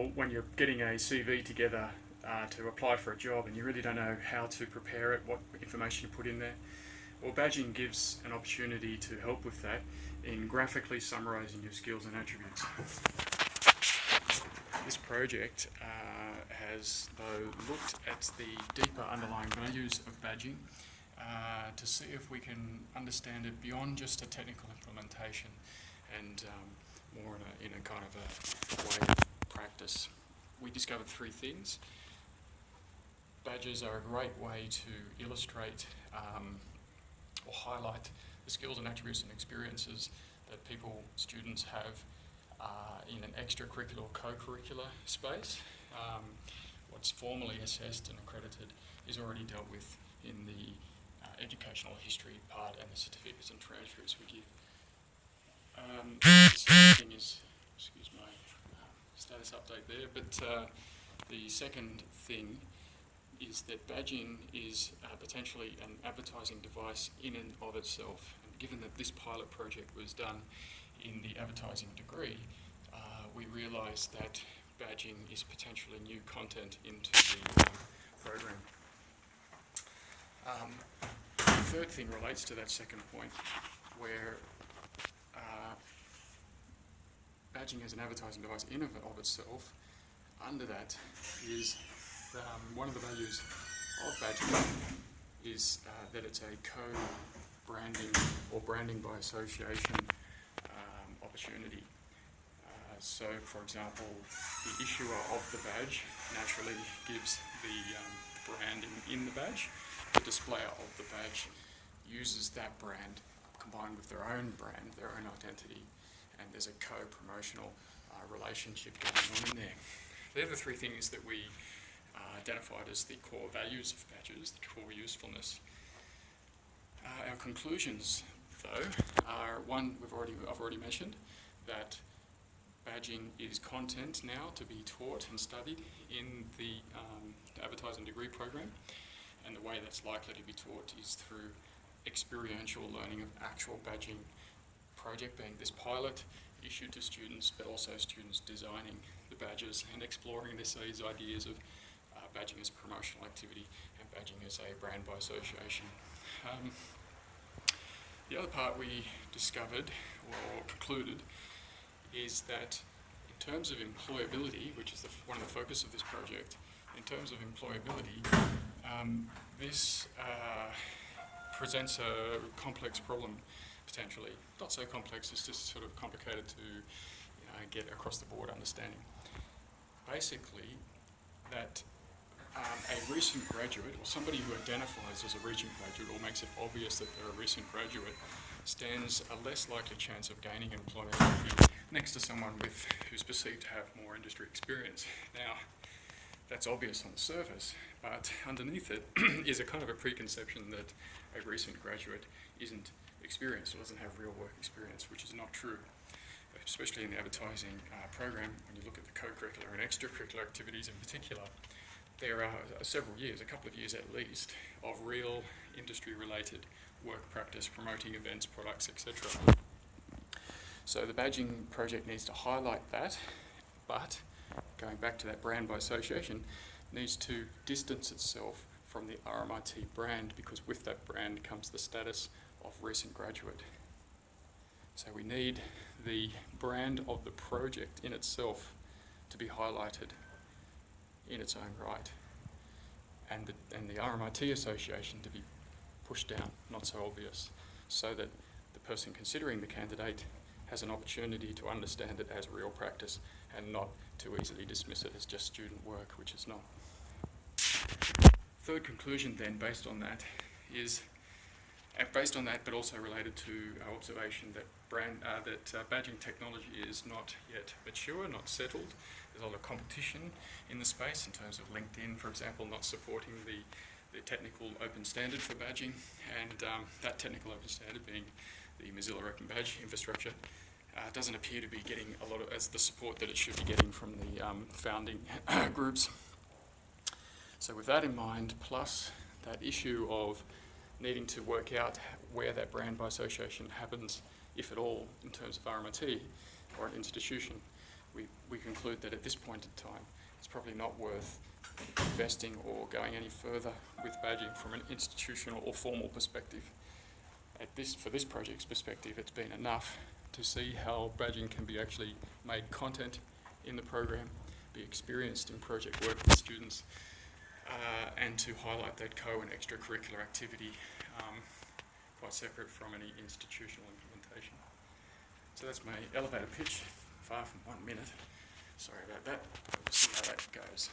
example, when you're getting a CV together to apply for a job and you really don't know how to prepare it, what information to put in there, well, badging gives an opportunity to help with that in graphically summarising your skills and attributes. This project has, though, looked at the deeper underlying values of badging to see if we can understand it beyond just a technical implementation and more in a kind of a way of practice. We discovered three things. Badges are a great way to illustrate or highlight the skills and attributes and experiences that students have in an extracurricular or co-curricular space. What's formally assessed and accredited is already dealt with in the educational history part and the certificates and transcripts we give. The second thing is, excuse my status update there, but the second thing is that badging is potentially an advertising device in and of itself. And given that this pilot project was done in the advertising degree, we realised that badging is potentially new content into the program. The third thing relates to that second point, where badging as an advertising device in and of itself, under that is one of the values of badging is that it's a co-branding or branding by association opportunity. So, for example, the issuer of the badge naturally gives the branding in the badge. The displayer of the badge uses that brand combined with their own brand, their own identity, and there's a co-promotional relationship going on in there. They're the three things that we identified as the core values of badges, the core usefulness. Our conclusions, though, are one I've already mentioned, that badging is content now to be taught and studied in the advertising degree program, and the way that's likely to be taught is through experiential learning of actual badging project, being this pilot issued to students, but also students designing the badges and exploring these ideas of badging as a promotional activity and badging as a brand by association. The other part we discovered or concluded is that in terms of employability, which is one of the focus of this project, in terms of employability, this presents a complex problem potentially. Not so complex, it's just sort of complicated to get across the board understanding. Basically, that a recent graduate or somebody who identifies as a recent graduate or makes it obvious that they're a recent graduate stands a less likely chance of gaining employment next to someone who's perceived to have more industry experience. Now, that's obvious on the surface, but underneath it is a kind of a preconception that a recent graduate isn't experienced or doesn't have real work experience, which is not true, especially in the advertising program. When you look at the co-curricular and extracurricular activities in particular, there are several years, a couple of years at least, of real industry-related work practice, promoting events, products, etc. So the badging project needs to highlight that, but going back to that brand by association, needs to distance itself from the RMIT brand, because with that brand comes the status of recent graduate. So we need the brand of the project in itself to be highlighted in its own right, and the RMIT association to be pushed down, not so obvious, so that the person considering the candidate has an opportunity to understand it as real practice and not too easily dismiss it as just student work, which is not. Third conclusion then, based on that, but also related to our observation that badging technology is not yet mature, not settled. There's a lot of competition in the space in terms of LinkedIn, for example, not supporting the technical open standard for badging, and that technical open standard being the Mozilla Open Badge infrastructure, doesn't appear to be getting a lot of the support that it should be getting from the founding groups. So with that in mind, plus that issue of needing to work out where that brand by association happens, if at all, in terms of RMIT or an institution, we conclude that at this point in time, it's probably not worth investing or going any further with badging from an institutional or formal perspective. For this project's perspective, it's been enough to see how badging can be actually made content in the program, be experienced in project work with students, and to highlight that co and extracurricular activity quite separate from any institutional implementation. So that's my elevator pitch, far from 1 minute. Sorry about that. We'll see how that goes.